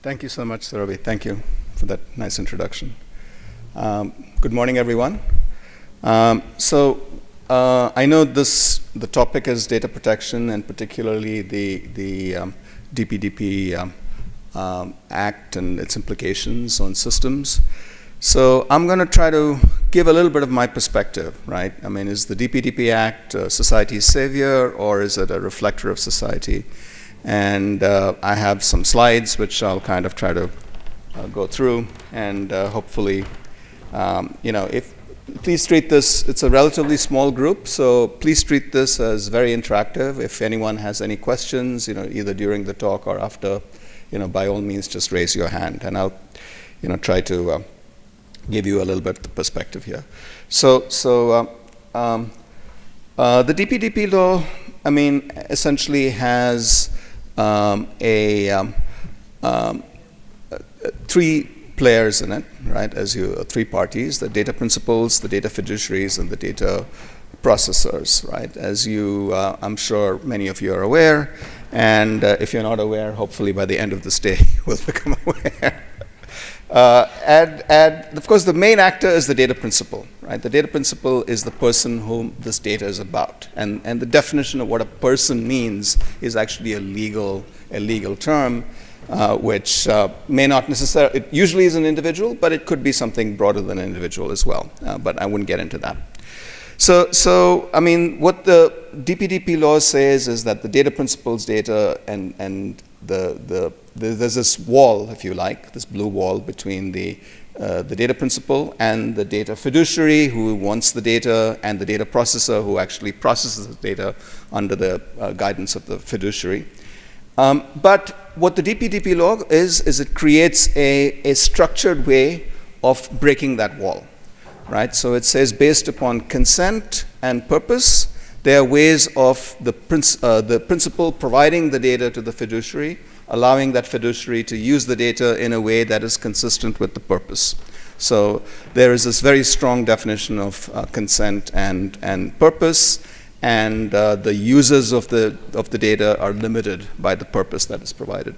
Thank you so much, Surabhi. Thank you for that nice introduction. Good morning, everyone. I know the topic is data protection, and particularly the DPDP Act and its implications on systems. So I'm going to try to give a little bit of my perspective, right? I mean, is the DPDP Act society's savior, or is it a reflector of society? And I have some slides which I'll kind of try to go through, and hopefully, please treat this, it's a relatively small group, so please treat this as very interactive. If anyone has any questions, either during the talk or after, by all means, just raise your hand, and I'll, try to give you a little bit of perspective here. So the DPDP law, I mean, essentially has three players in it, right? Three parties: the data principals, the data fiduciaries, and the data processors, right? As I'm sure many of you are aware, and if you're not aware, hopefully by the end of this day you will become aware. And of course, the main actor is the data principal, right? The data principal is the person whom this data is about, and the definition of what a person means is actually a legal term, which may not necessarily. It usually is an individual, but it could be something broader than an individual as well. But I wouldn't get into that. So I mean, what the DPDP law says is that the data principal's data and there's this wall, if you like, this blue wall between the data principal and the data fiduciary who wants the data, and the data processor who actually processes the data under the guidance of the fiduciary. But what the DPDP law is it creates a structured way of breaking that wall, right? So it says, based upon consent and purpose, there are ways of the principal providing the data to the fiduciary, allowing that fiduciary to use the data in a way that is consistent with the purpose. So there is this very strong definition of consent and purpose, and the users of the data are limited by the purpose that is provided.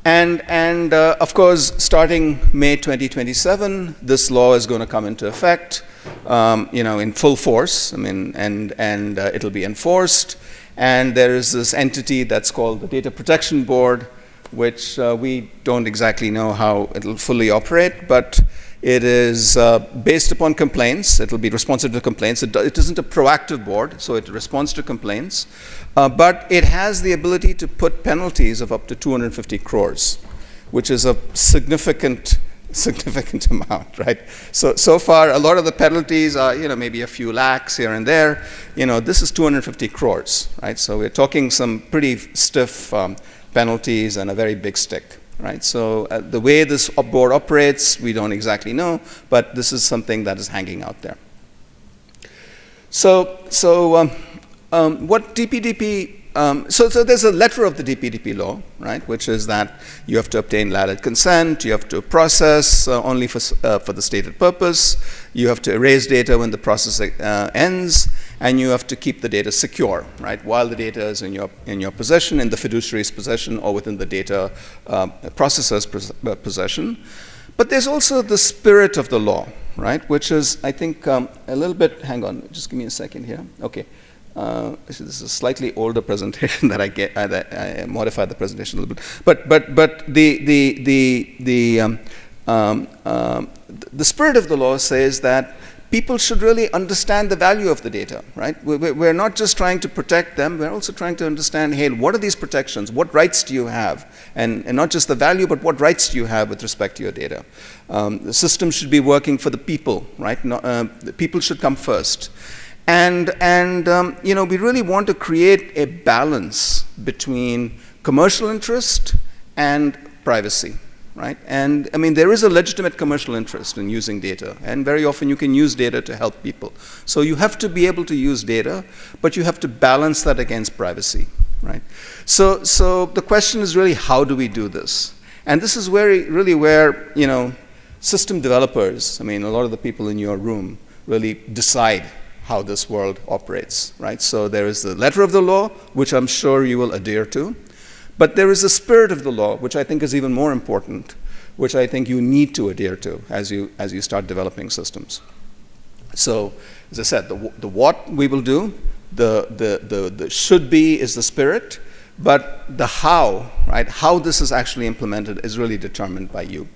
And of course, starting May 2027, this law is going to come into effect, in full force. I mean, and it'll be enforced. And there is this entity that's called the Data Protection Board, which we don't exactly know how it'll fully operate, but it is based upon complaints. It'll be responsive to complaints. It isn't a proactive board, so it responds to complaints. But it has the ability to put penalties of up to 250 crores, which is a significant amount, right? So far, a lot of the penalties are, maybe a few lakhs here and there. This is 250 crores, right? So we're talking some pretty stiff penalties and a very big stick, right? So the way this board operates, we don't exactly know, but this is something that is hanging out there. So what DPDP, so there's a letter of the DPDP law, right, which is that you have to obtain valid consent, you have to process only for the stated purpose, you have to erase data when the process ends, and you have to keep the data secure, right, while the data is in your possession, in the fiduciary's possession, or within the data processor's possession. But there's also the spirit of the law, right, which is, I think, a little bit. Hang on, just give me a second here. Okay. This is a slightly older presentation that I get. I modified the presentation a little bit, but the spirit of the law says that people should really understand the value of the data, right? We're not just trying to protect them, we're also trying to understand, hey, what are these protections? What rights do you have? And not just the value, but what rights do you have with respect to your data? The system should be working for the people, right? The people should come first. And we really want to create a balance between commercial interest and privacy, right? And I mean, there is a legitimate commercial interest in using data, and very often you can use data to help people. So you have to be able to use data, but you have to balance that against privacy, right? So the question is really, how do we do this? And this is where system developers, I mean, a lot of the people in your room really decide how this world operates, right? So there is the letter of the law, which I'm sure you will adhere to. But there is a spirit of the law, which I think is even more important, which I think you need to adhere to as you start developing systems. So, as I said, the what we will do, the should be is the spirit, but the how, right? How this is actually implemented is really determined by you.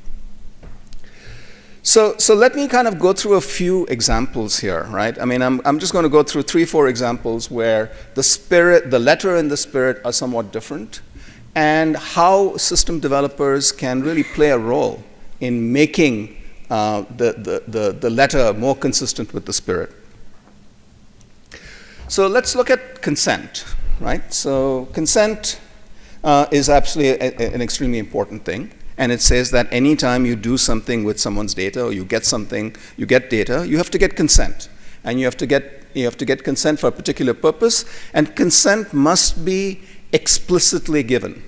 So let me kind of go through a few examples here, right? I mean, I'm just going to go through 3-4 examples where the spirit, the letter and the spirit are somewhat different, and how system developers can really play a role in making the letter more consistent with the spirit. So let's look at consent, right? So consent is absolutely an extremely important thing. And it says that anytime you do something with someone's data, or you get something, you get data, you have to get consent. And you have to get consent for a particular purpose, and consent must be explicitly given,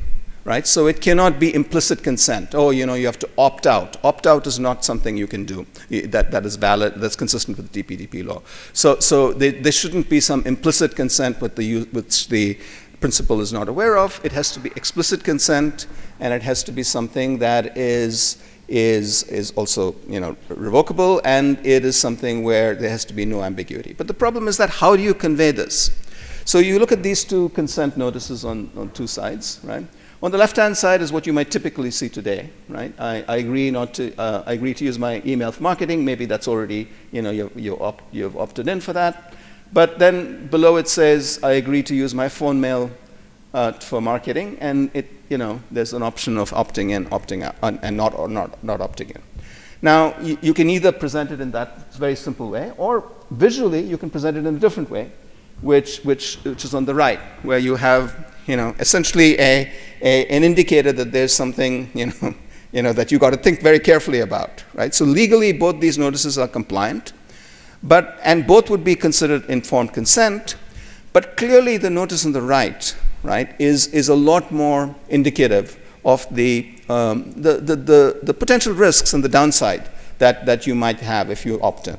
right? So it cannot be implicit consent. Oh, you have to opt out. Opt out is not something you can do that is valid, that's consistent with the DPDP law. So there shouldn't be some implicit consent which the principal is not aware of. It has to be explicit consent, and it has to be something that is also revocable, and it is something where there has to be no ambiguity. But the problem is that how do you convey this? So you look at these two consent notices on two sides, right? On the left-hand side is what you might typically see today, right? I agree to use my email for marketing. Maybe that's already you've opted in for that. But then below it says, I agree to use my phone mail for marketing, and there's an option of opting in, opting out, and not opting in. Now, you can either present it in that very simple way, or visually you can present it in a different way, which is on the right, where you have essentially an indicator that there's something that you got to think very carefully about, right? So legally, both these notices are compliant. And both would be considered informed consent, but clearly the notice on the right, is a lot more indicative of the potential risks and the downside that you might have if you opt in.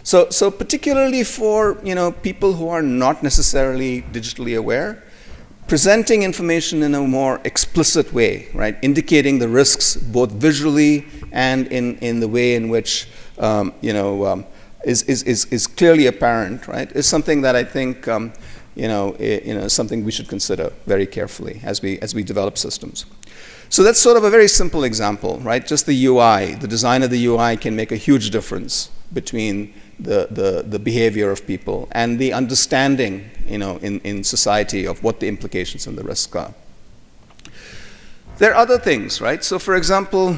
So particularly for people who are not necessarily digitally aware, presenting information in a more explicit way, right, indicating the risks both visually and in the way in which is clearly apparent, right, is something that I think something we should consider very carefully as we develop systems. So that's sort of a very simple example, right? Just the UI, the design of the UI can make a huge difference between the behavior of people and the understanding, in society of what the implications and the risks are. There are other things, right? So for example,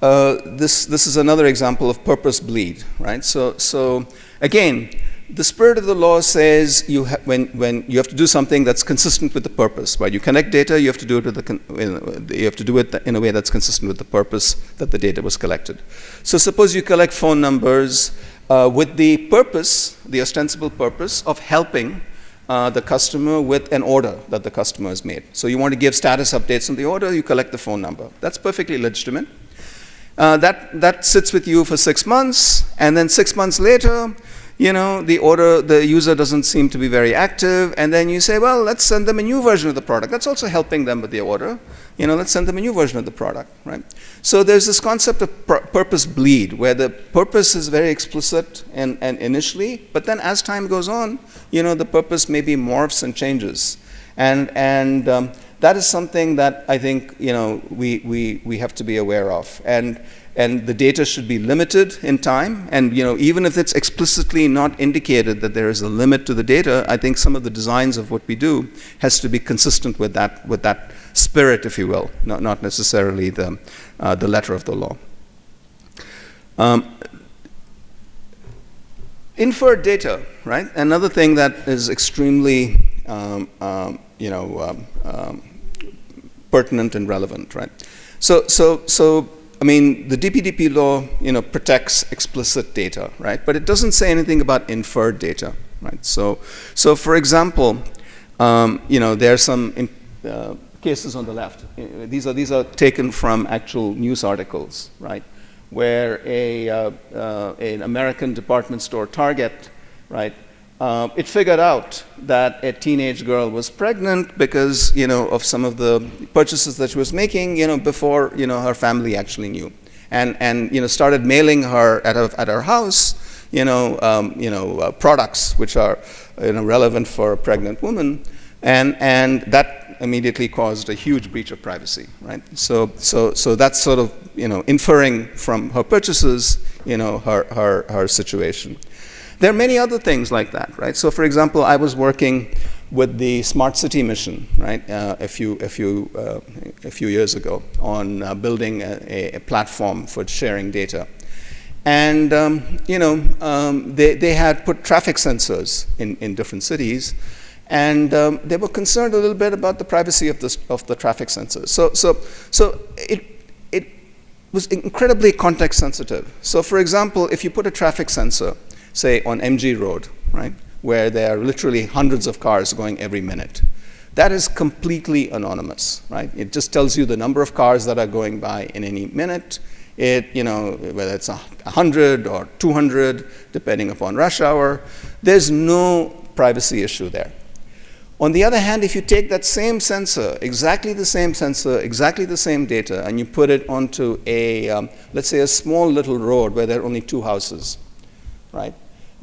this is another example of purpose bleed, right? So again, the spirit of the law says when you have to do something that's consistent with the purpose, right? You connect data, you have to do it in a way that's consistent with the purpose that the data was collected. So suppose you collect phone numbers with the purpose, the ostensible purpose of helping the customer with an order that the customer has made. So you want to give status updates on the order, you collect the phone number. That's perfectly legitimate. That sits with you for 6 months, and then 6 months later, the user doesn't seem to be very active, and then you say, well, let's send them a new version of the product. That's also helping them with the order. Let's send them a new version of the product, right? So there's this concept of purpose bleed, where the purpose is very explicit and initially, but then as time goes on, the purpose maybe morphs and changes. And that is something that I think we have to be aware of. And the data should be limited in time. And even if it's explicitly not indicated that there is a limit to the data, I think some of the designs of what we do has to be consistent with that spirit, if you will, not necessarily the letter of the law. Inferred data, right? Another thing that is extremely pertinent and relevant, right? So I mean, the DPDP law, protects explicit data, right? But it doesn't say anything about inferred data, right? So for example, there are some cases on the left. These are taken from actual news articles, right? Where an American department store, Target, right, it figured out that a teenage girl was pregnant because, of some of the purchases that she was making, before, her family actually knew. And started mailing her at her house, products which are, relevant for a pregnant woman. And that immediately caused a huge breach of privacy, right? So that's sort of, inferring from her purchases, her situation. There are many other things like that, right? So, for example, I was working with the Smart City mission, right, a few years ago on building a platform for sharing data, and they had put traffic sensors in different cities, and they were concerned a little bit about the privacy of the traffic sensors. So it was incredibly context sensitive. So, for example, if you put a traffic sensor, say on MG Road, right, where there are literally hundreds of cars going every minute, that is completely anonymous, right? It just tells you the number of cars that are going by in any minute. It, whether it's 100 or 200, depending upon rush hour, there's no privacy issue there. On the other hand, if you take that same sensor, exactly the same data, and you put it onto let's say a small little road where there are only 2 houses, right?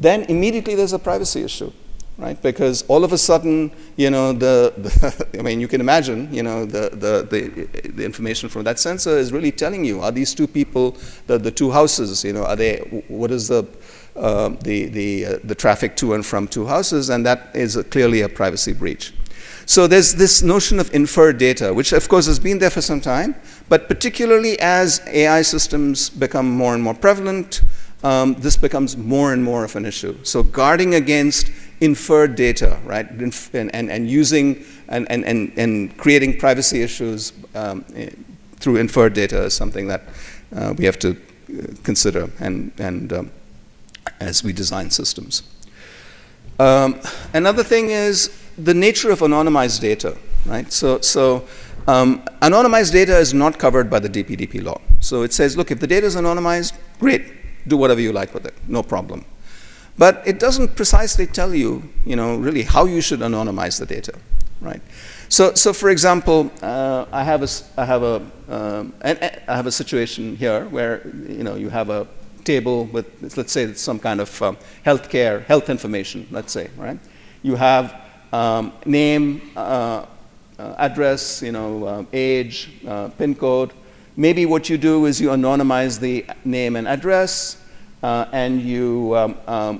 Then immediately there's a privacy issue, right? Because all of a sudden, I mean, you can imagine, the information from that sensor is really telling you, are these 2 people, the 2 houses, are they, what is the traffic to and from 2 houses, and that is clearly a privacy breach. So there's this notion of inferred data, which of course has been there for some time, but particularly as AI systems become more and more prevalent, this becomes more and more of an issue. So guarding against inferred data, right, and using and creating privacy issues through inferred data is something that we have to consider and as we design systems. Another thing is the nature of anonymized data, right? So anonymized data is not covered by the DPDP law. So it says, look, if the data is anonymized, great. Do whatever you like with it, no problem. But it doesn't precisely tell you, really how you should anonymize the data, right? So for example, I have a situation here where you have a table with, let's say, some kind of health information, let's say, right? You have name, address, age, PIN code. Maybe what you do is you anonymize the name and address, and you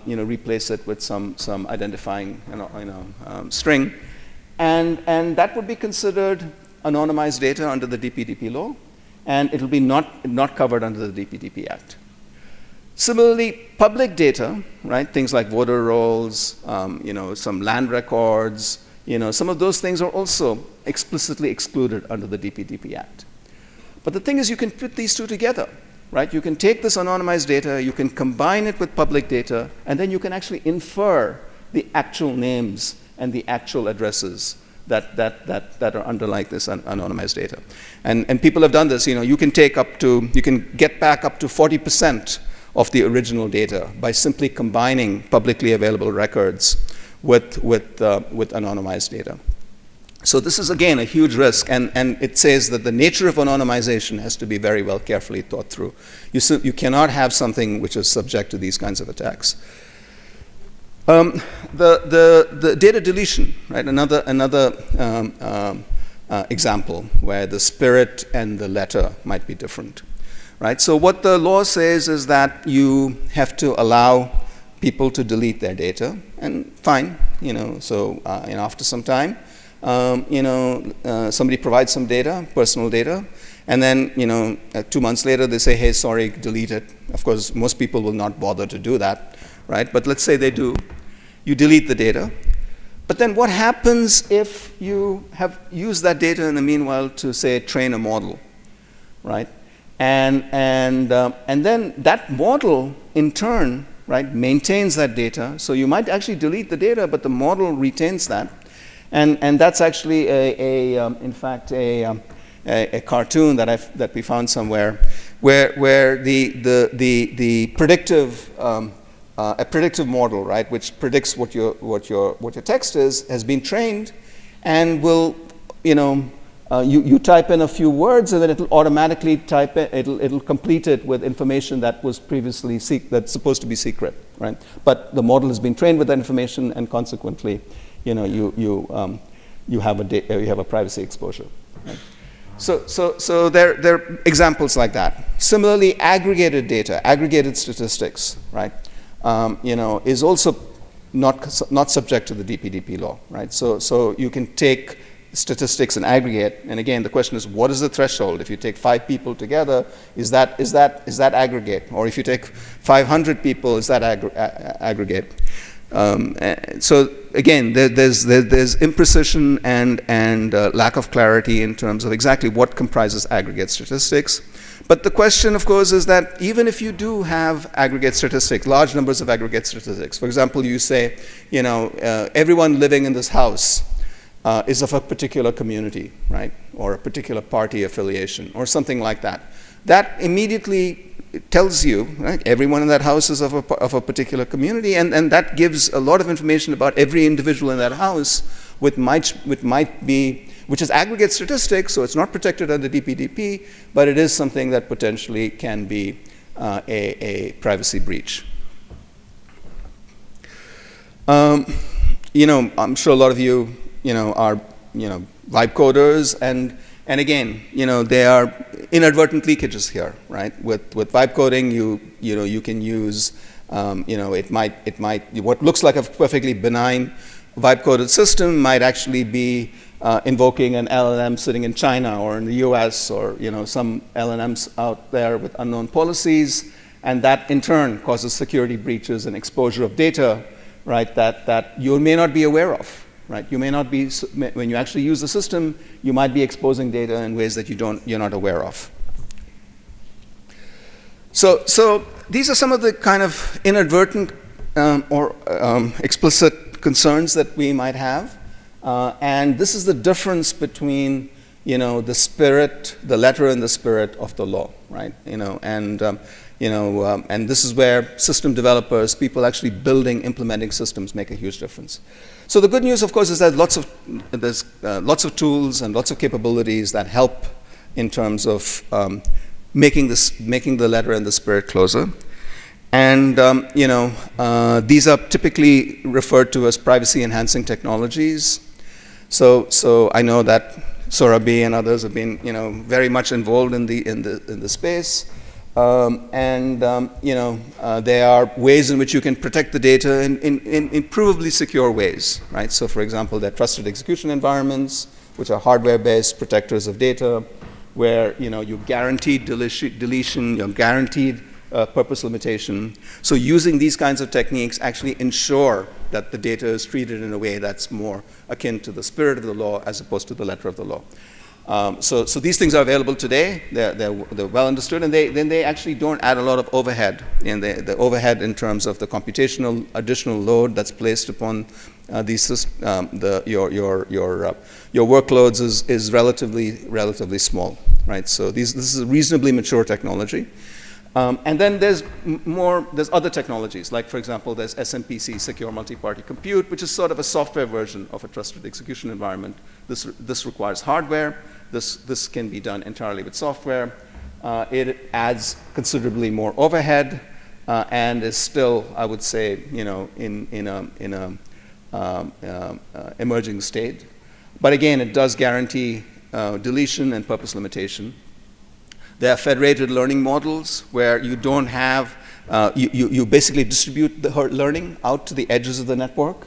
replace it with some identifying string, and that would be considered anonymized data under the DPDP law, and it will be not covered under the DPDP Act. Similarly, public data, right? Things like voter rolls, some land records, some of those things are also explicitly excluded under the DPDP Act. But the thing is, you can put these 2 together, right? You can take this anonymized data, you can combine it with public data, and then you can actually infer the actual names and the actual addresses that are underlying this anonymized data. And people have done this. You can get back up to 40% of the original data by simply combining publicly available records with anonymized data. So this is, again, a huge risk, and it says that the nature of anonymization has to be very well carefully thought through. You cannot have something which is subject to these kinds of attacks. The data deletion, right? Another example where the spirit and the letter might be different, right? So what the law says is that you have to allow people to delete their data, and fine, so after some time, somebody provides some data, personal data, and then 2 months later they say, hey, sorry, delete it. Of course, most people will not bother to do that, right? But let's say they do. You delete the data. But then what happens if you have used that data in the meanwhile to, say, train a model, right? And then that model, in turn, right, maintains that data. So you might actually delete the data, but the model retains that. And that's actually in fact a cartoon that we found somewhere, where the predictive a predictive model, right, which predicts what your text is, has been trained, and will, you type in a few words, and then it'll automatically type it. It'll complete it with information that was previously that's supposed to be secret, right? But the model has been trained with that information, and consequently, you have a privacy exposure. Right? So there are examples like that. Similarly, aggregated data, aggregated statistics, right, is also not subject to the DPDP law, right? So you can take statistics and aggregate, and again, the question is, what is the threshold? If you take 5 people together, is that aggregate? Or if you take 500 people, is that aggregate? So again, there's imprecision and lack of clarity in terms of exactly what comprises aggregate statistics. But the question, of course, is that even if you do have aggregate statistics, large numbers of aggregate statistics, for example, you say, everyone living in this house is of a particular community, right, or a particular party affiliation, or something like that. That immediately tells you, right, everyone in that house is of a particular community, and that gives a lot of information about every individual in that house, which is aggregate statistics, so it's not protected under DPDP, but it is something that potentially can be a privacy breach. I'm sure a lot of you, are, vibe coders, and again, there are inadvertent leakages here, right? With vibe coding, you can use, what looks like a perfectly benign vibe coded system might actually be invoking an LLM sitting in China or in the US, or some LLMs out there with unknown policies, and that in turn causes security breaches and exposure of data, right? That you may not be aware of. Right? You may not be, when you actually use the system, you might be exposing data in ways that you're not aware of. So these are some of the kind of inadvertent or explicit concerns that we might have. And this is the difference between, the spirit, the letter and the spirit of the law, right? And this is where system developers, people actually building, implementing systems make a huge difference. So the good news, of course, is that there's lots of tools and lots of capabilities that help in terms of making the letter and the spirit closer. And these are typically referred to as privacy-enhancing technologies. So I know that Sorabi and others have been very much involved in the space. There are ways in which you can protect the data in provably secure ways, right? So for example, there are trusted execution environments, which are hardware-based protectors of data, where you guaranteed deletion, you're guaranteed purpose limitation. So using these kinds of techniques actually ensure that the data is treated in a way that's more akin to the spirit of the law as opposed to the letter of the law. So these things are available today. They're well understood, and they actually don't add a lot of overhead. And the overhead in terms of the computational additional load that's placed upon these your workloads is relatively small, right? So this is a reasonably mature technology. And then there's other technologies, like for example, there's SMPC, Secure Multi-Party Compute, which is sort of a software version of a trusted execution environment. This requires hardware. This can be done entirely with software. It adds considerably more overhead and is still, I would say, in a emerging state. But again, it does guarantee deletion and purpose limitation. There are federated learning models where you don't have, you basically distribute the learning out to the edges of the network,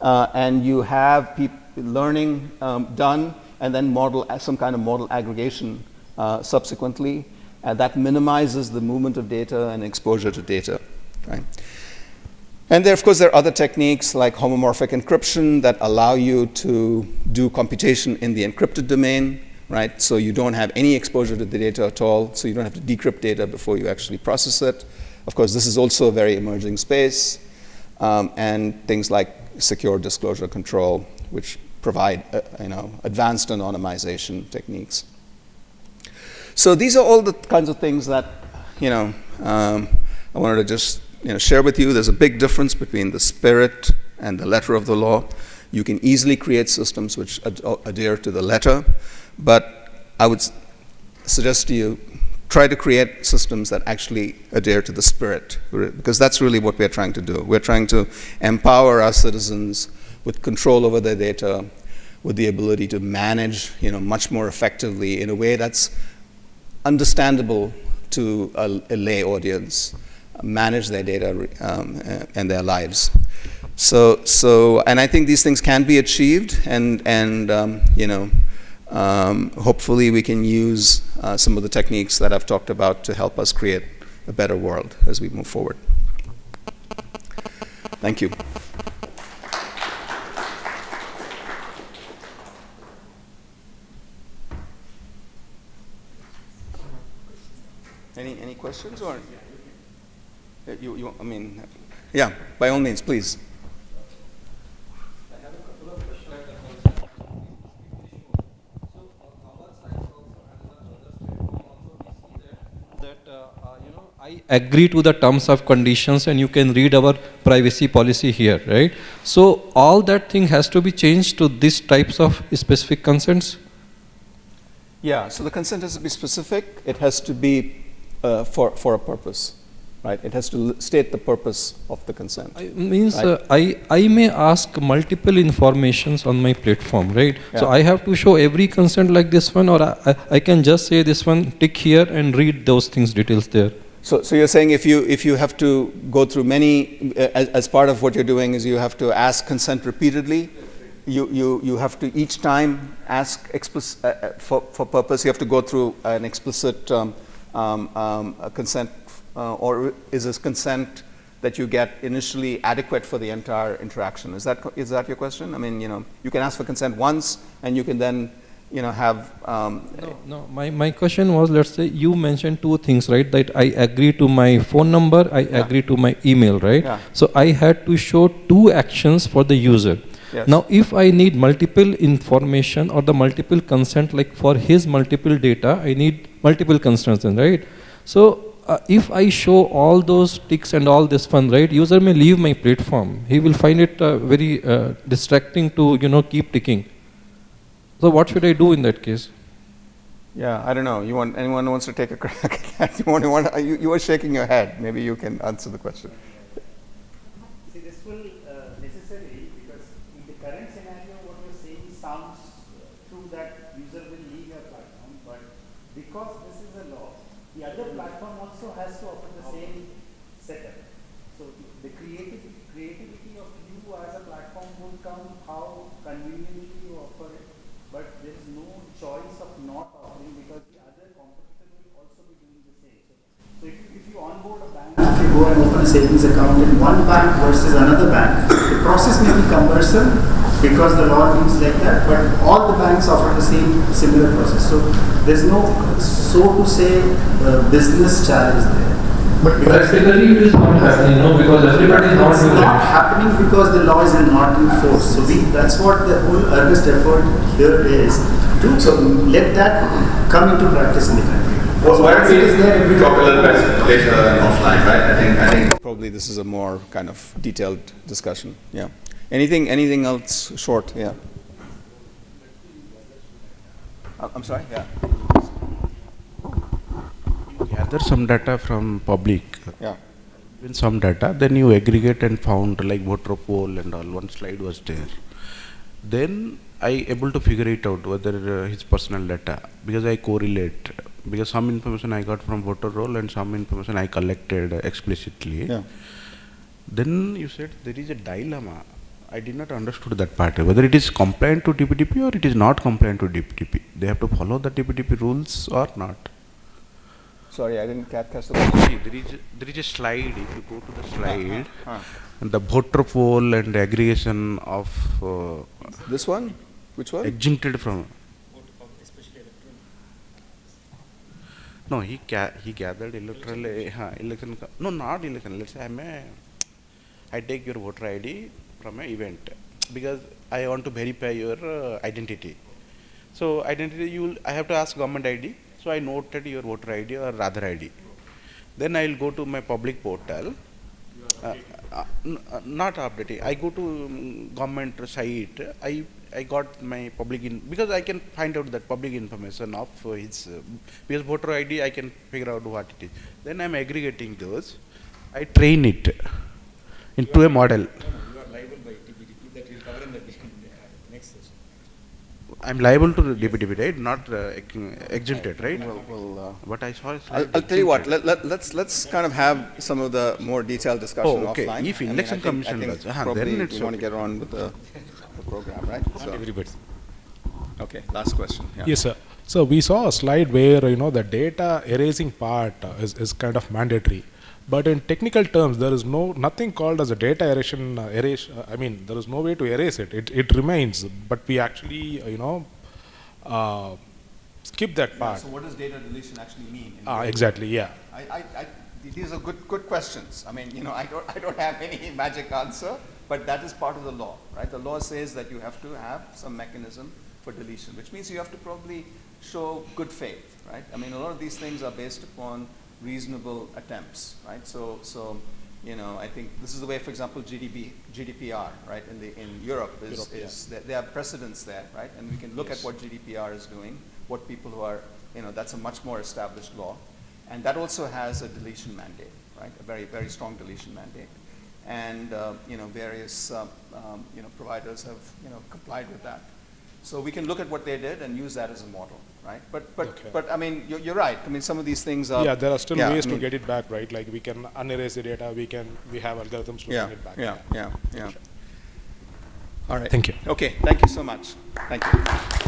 and you have learning done, and then some kind of model aggregation subsequently. That minimizes the movement of data and exposure to data, right? And there, of course, there are other techniques like homomorphic encryption that allow you to do computation in the encrypted domain, right? So you don't have any exposure to the data at all, so you don't have to decrypt data before you actually process it. Of course, this is also a very emerging space, and things like secure disclosure control, which provide advanced anonymization techniques. So these are all the kinds of things that I wanted to just share with you, there's a big difference between the spirit and the letter of the law. You can easily create systems which adhere to the letter, but I would suggest to you, try to create systems that actually adhere to the spirit, because that's really what we're trying to do. We're trying to empower our citizens with control over their data, with the ability to manage, much more effectively in a way that's understandable to a lay audience, manage their data and their lives. So, and I think these things can be achieved, and hopefully we can use some of the techniques that I've talked about to help us create a better world as we move forward. Thank you. Any questions, or yeah, by all means, please. I have a couple of questions. So our side also has another statement. Also we see that I agree to the terms of conditions, and you can read our privacy policy here, right? So all that thing has to be changed to these types of specific consents. Yeah. So the consent has to be specific. It has to be for a purpose, right? It has to state the purpose of the consent. I may ask multiple informations on my platform, right? Yeah. So I have to show every consent like this one, or I can just say this one, tick here and read those things, details there. So you're saying if you have to go through many, as part of what you're doing is you have to ask consent repeatedly. You have to each time ask for purpose. You have to go through an explicit consent, or is this consent that you get initially adequate for the entire interaction? Is that your question? I mean, you can ask for consent once, and you can then, have. No. My question was, let's say you mentioned two things, right? That I agree to my phone number, I agree to my email, right? Yeah. So I had to show two actions for the user. Yes. Now, if I need multiple information or the multiple consent, like for his multiple data, I need multiple consents, right? So if I show all those ticks and all this fun, right, user may leave my platform. He will find it very distracting to, keep ticking. So what should I do in that case? Yeah, I don't know. Anyone wants to take a crack at that? You were shaking your head. Maybe you can answer the question. See, this will necessarily, because in the current scenario, what you're saying sounds true, that user will leave your platform, but because this is a law, the other platform also has to offer the same setup. So the creativity of you as a platform would come how conveniently you offer it, but there is no choice of not offering, because the other competitor will also be doing the same. So if you onboard a bank, if you go and open a savings account in one bank versus another bank, the process may be cumbersome because the law means like that, but all the banks offer the same similar process. So there's no, so to say, business challenge there. But practically it is not happening, because everybody is not it's doing not it. happening because the law is not in force. So that's what the whole earnest effort here is to let that come into practice in the country. Well, why don't we talk a little bit later and offline, right? I think Probably this is a more kind of detailed discussion. Yeah. Anything else short? Yeah. I'm sorry. Yeah. Gather some data from public. Yeah. In some data, then you aggregate and found like voter poll and all. One slide was there. Then I able to figure it out whether his personal data, because I correlate, because some information I got from voter roll and some information I collected explicitly. Yeah. Then you said there is a dilemma. I did not understood that part, whether it is compliant to DPDP or it is not compliant to DPDP. They have to follow the DPDP rules or not. Sorry, I didn't catch the question. See, there is a slide. If you go to the slide, and the voter poll and aggregation of This one? Which one? exempted from. No, he gathered electoral election. No, not election. Let's say I take your voter ID from an event because I want to verify your identity. So identity, I have to ask government ID. So I noted your voter ID or Aadhaar ID. Then I will go to my public portal Not updating. I go to government site. I got my public because I can find out that public information of his because voter ID I can figure out what it is. Then I'm aggregating those. I train it into a model. You are liable by DPDP that will cover in the next session. I'm liable to DPDP, right? Not exempted, right? But I saw. I'll tell you what. Let's kind of have some of the more detailed discussion okay. offline. If election commission does, does, probably then it's we want to okay. get on with the program, right? So, Everybody. okay. Last question. Yeah. Yes, sir. So we saw a slide where the data erasing part is kind of mandatory, but in technical terms there is nothing called as a data erasing. I mean, there is no way to erase it. It remains, but we actually skip that part. So what does data deletion actually mean? Exactly. Yeah. These are good questions. I mean, I don't have any magic answer, but that is part of the law, right? The law says that you have to have some mechanism for deletion, which means you have to probably show good faith, right? I mean, a lot of these things are based upon reasonable attempts, right? So I think this is the way, for example, GDPR, right? In Europe there are precedents there, right? And we can look at what GDPR is doing, what people who are, that's a much more established law. And that also has a deletion mandate, right? A very, very strong deletion mandate. And, various, providers have, complied with that. So we can look at what they did and use that as a model, right? But I mean, you're right. I mean, some of these things are. Yeah, there are still ways to get it back, right? Like we can unerase the data. We have algorithms to bring it back. Yeah. All right. Thank you. Okay. Thank you so much. Thank you.